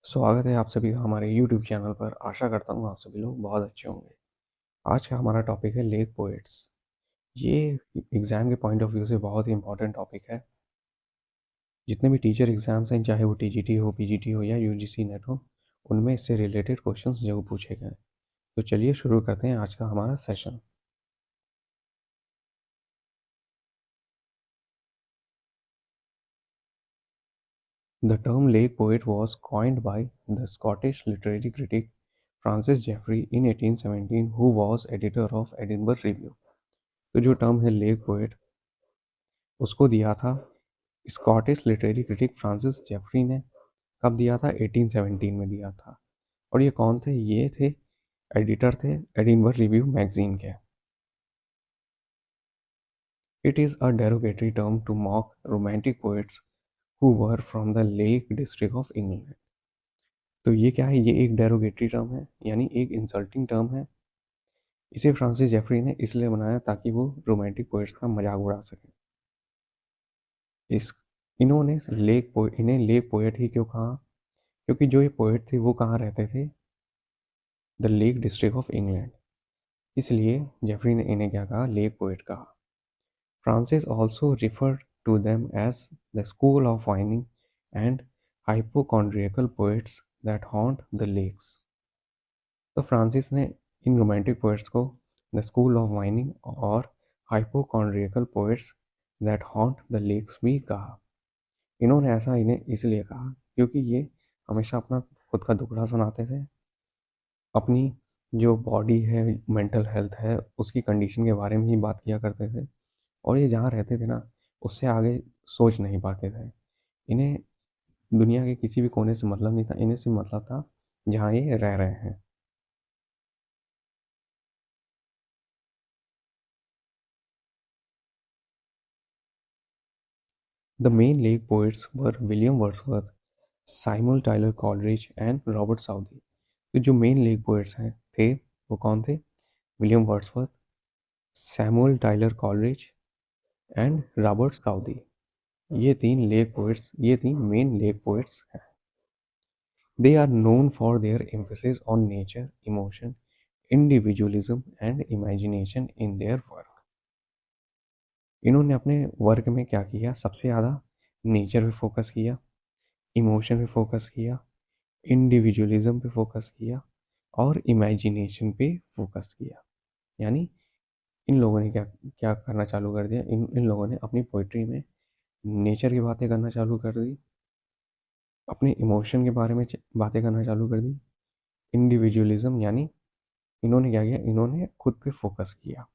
स्वागत है आप सभी का हमारे YouTube चैनल पर। आशा करता हूँ आप सभी लोग बहुत अच्छे होंगे। आज का हमारा टॉपिक है लेक पोएट्स। ये एग्जाम के पॉइंट ऑफ व्यू से बहुत ही इंपॉर्टेंट टॉपिक है। जितने भी टीचर एग्जाम्स हैं, चाहे वो टीजीटी हो, पीजीटी हो या यूजीसी नेट हो, उनमें इससे रिलेटेड क्वेश्चंस जरूर पूछे गए। तो चलिए शुरू करते हैं आज का हमारा session. The term lake poet was coined by the Scottish literary critic Francis Jeffrey in 1817, who was editor of Edinburgh Review। तो जो टर्म है लेक पोएट, उसको दिया था Scottish literary critic Francis Jeffrey ने। कब दिया था? 1817 में दिया था। और ये कौन थे? ये थे एडिटर थे एडिनबर्ग रिव्यू मैगजीन के। It is a derogatory term to mock romantic poets who were from the lake district of England. तो ये क्या है? ये एक डेरोगेटरी टर्म है, यानी एक इंसल्टिंग टर्म है। इसे फ्रांसिस जेफरी ने इसलिए बनाया ताकि वो रोमांटिक पोएट्स का मजाक उड़ा सके। इस इन्होंने इन्हें लेक पोएट ही क्यों कहा? क्योंकि जो ये पोएट थे वो कहाँ रहते थे? The lake district of England. इसलिए जेफरी ने इन्हें क्या कहा? लेक पोएट कहा। Francis also referred to them as the school of whining and hypochondriacal poets that haunt the lakes. तो फ्रांसिस ने इन रोमांटिक पोएट्स को द स्कूल ऑफ वाइनिंग और hypochondriacal poets that haunt the lakes भी कहा। इन्होंने ऐसा इन्हें इसलिए कहा क्योंकि ये हमेशा अपना खुद का दुखड़ा सुनाते थे, अपनी जो बॉडी है, मेंटल हेल्थ है, उसकी कंडीशन के बारे में ही बात किया करते थे। और ये जहाँ रहते थे ना, उससे आगे सोच नहीं पाते थे। इन्हें दुनिया के किसी भी कोने से मतलब नहीं था, इन्हें सिर्फ मतलब था जहाँ ये रह रहे हैं। The main lake poets were William Wordsworth, Simon Tyler Coleridge and Robert Southey. तो जो मेन लेक पोएट्स हैं थे वो कौन थे? William Wordsworth, Samuel Tyler Coleridge and Robert Southey. ये तीन मेन लेक पोएट्स हैं। They are known for their emphasis on nature, emotion, individualism and imagination in their work। इन्होंने अपने वर्क में क्या किया? सबसे ज़्यादा नेचर पे फोकस किया, इमोशन पे फोकस किया, इंडिविजुअलिज्म पे फोकस किया और इमेजिनेशन पे फोकस किया। यानी इन लोगों ने क्या क्या करना चालू कर दिया? इन लोगों ने अपनी पोइट्री में नेचर की बातें करना चालू कर दी, अपने इमोशन के बारे में बातें करना चालू कर दी, इंडिविजुअलिज्म यानी इन्होंने क्या किया? इन्होंने खुद पे फोकस किया।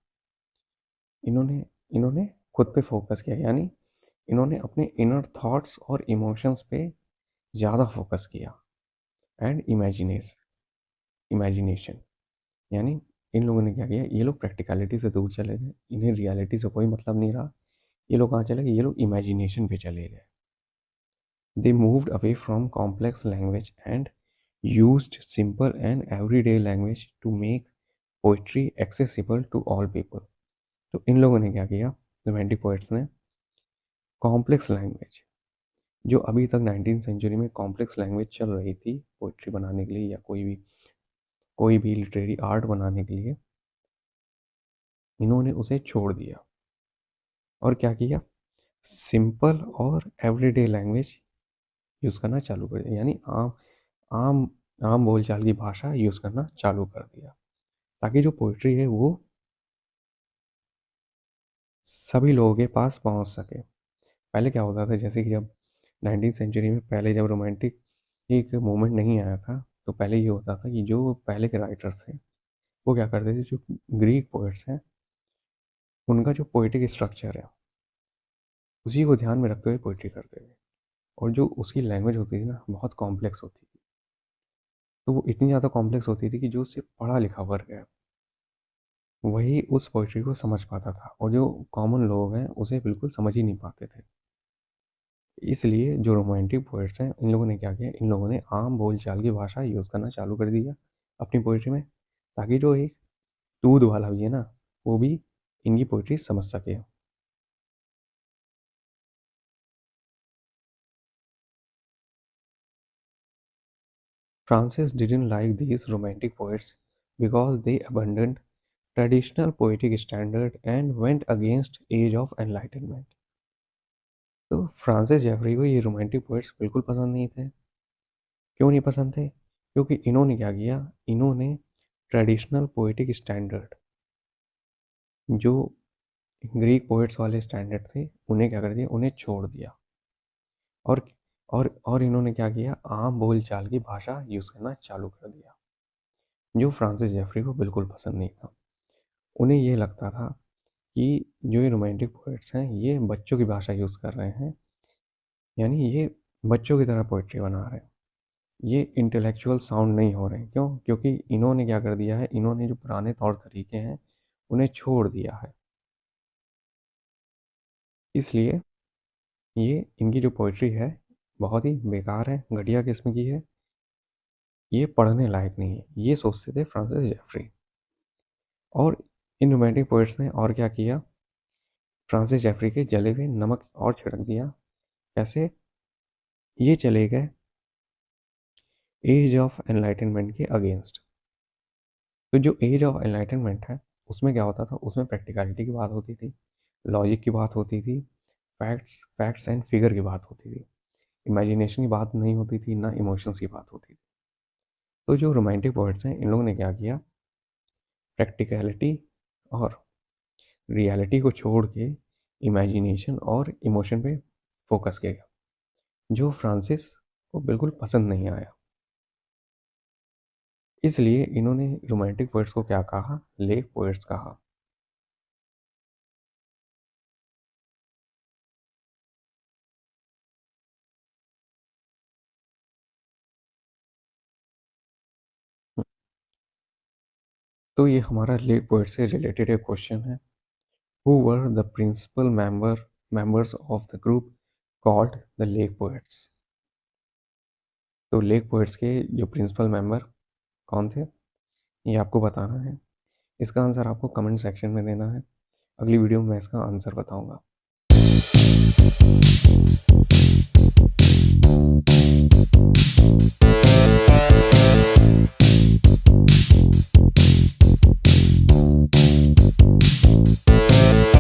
इन्होंने इन्होंने खुद पे फोकस किया, यानी इन्होंने अपने इनर थॉट्स और इमोशंस पे ज़्यादा फोकस किया। एंड इमेजिनेशन यानी इन लोगों ने क्या किया? ये लोग प्रैक्टिकलिटी से दूर चले गए, इन्हें रियलिटी से कोई मतलब नहीं रहा। ये लोग कहाँ चले गए? ये लोग इमेजिनेशन पे चले गए। They moved away from complex language and used simple and everyday language to make poetry accessible to all people. तो इन लोगों ने क्या किया? रोमांटिक पोएट्स ने कॉम्प्लेक्स लैंग्वेज, जो अभी तक 19th सेंचुरी में कॉम्प्लेक्स लैंग्वेज चल रही थी पोइट्री बनाने के लिए या कोई भी लिटरेरी आर्ट बनाने के लिए, इन्होंने उसे छोड़ दिया और क्या किया? सिंपल और एवरीडे लैंग्वेज यूज़ करना चालू कर दिया, यानी आम आम बोलचाल की भाषा यूज़ करना चालू कर दिया, ताकि जो पोइट्री है वो सभी लोगों के पास पहुंच सके। पहले क्या होता था, जैसे कि जब 19th सेंचुरी में पहले जब रोमांटिक एक मूवमेंट नहीं आया था, तो पहले ये होता था कि जो पहले के राइटर्स थे वो क्या करते थे? जो ग्रीक पोएट्स हैं उनका जो पोएटिक स्ट्रक्चर है उसी को ध्यान में रखते हुए पोइट्री करते थे। और जो उसकी लैंग्वेज होती थी ना, बहुत कॉम्प्लेक्स होती थी। तो वो इतनी ज़्यादा कॉम्प्लेक्स होती थी कि जो सिर्फ पढ़ा लिखा वर्ग है वही उस पोइट्री को समझ पाता था, और जो कॉमन लोग हैं उसे बिल्कुल समझ ही नहीं पाते थे। इसलिए जो रोमांटिक पोएट्स हैं, इन लोगों ने क्या किया? इन लोगों ने आम बोलचाल की भाषा यूज़ करना चालू कर दिया अपनी पोइट्री में, ताकि जो एक दूध वाला भी है ना, वो भी इनकी पोइट्री समझ सके। Francis didn't like these romantic poets because they abandoned traditional poetic standard and went against age of enlightenment. तो फ्रांसिस जेफरी को ये रोमांटिक पोएट्स बिल्कुल पसंद नहीं थे। क्यों नहीं पसंद थे? क्योंकि इन्होंने क्या किया, इन्होंने ट्रेडिशनल पोएटिक स्टैंडर्ड, जो ग्रीक पोएट्स वाले स्टैंडर्ड थे, उन्हें क्या कर दिया, उन्हें छोड़ दिया। और और इन्होंने क्या किया, आम बोल चाल की भाषा यूज करना चालू कर दिया, जो फ्रांसिस जेफरी को बिल्कुल पसंद नहीं था। उन्हें ये लगता था कि जो ये रोमांटिक पोएट्स हैं, ये बच्चों की भाषा यूज कर रहे हैं, यानी ये बच्चों की तरह पोएट्री बना रहे हैं, ये इंटेलेक्चुअल साउंड नहीं हो रहे हैं। क्यों? क्योंकि इन्होंने क्या कर दिया है, इन्होंने जो पुराने तौर तरीके हैं उन्हें छोड़ दिया है। इसलिए ये इनकी जो पोइट्री है बहुत ही बेकार है, घटिया किस्म की है, ये पढ़ने लायक नहीं है, ये सोचते थे फ्रांसिस जेफरी। और इन रोमांटिक पोइट्स ने और क्या किया, फ्रांसिस जेफरी के जले हुए नमक और छिड़क दिया। कैसे? ये चले गए एज ऑफ एनलाइटनमेंट के अगेंस्ट। तो जो एज ऑफ एनलाइटनमेंट है उसमें क्या होता था, उसमें प्रैक्टिकलिटी की बात होती थी, लॉजिक की बात होती थी, फैक्ट्स एंड फिगर की बात होती थी, इमेजिनेशन की बात नहीं होती थी, ना इमोशंस की बात होती थी। तो जो रोमांटिक पोएट्स हैं, इन लोगों ने क्या किया, प्रैक्टिकलिटी और रियलिटी को छोड़ के इमेजिनेशन और इमोशन पे फोकस किया, जो फ्रांसिस को बिल्कुल पसंद नहीं आया। इसलिए इन्होंने रोमांटिक पोएट्स को क्या कहा, लेक पोएट्स कहा। तो ये हमारा लेक पोएट से रिलेटेड एक क्वेश्चन है। Who were the principal members of the group called the Lake Poets? तो लेक पोएट्स के जो प्रिंसिपल मेंबर कौन थे, ये आपको बताना है। इसका आंसर आपको कमेंट सेक्शन में देना है। अगली वीडियो में मैं इसका आंसर बताऊंगा।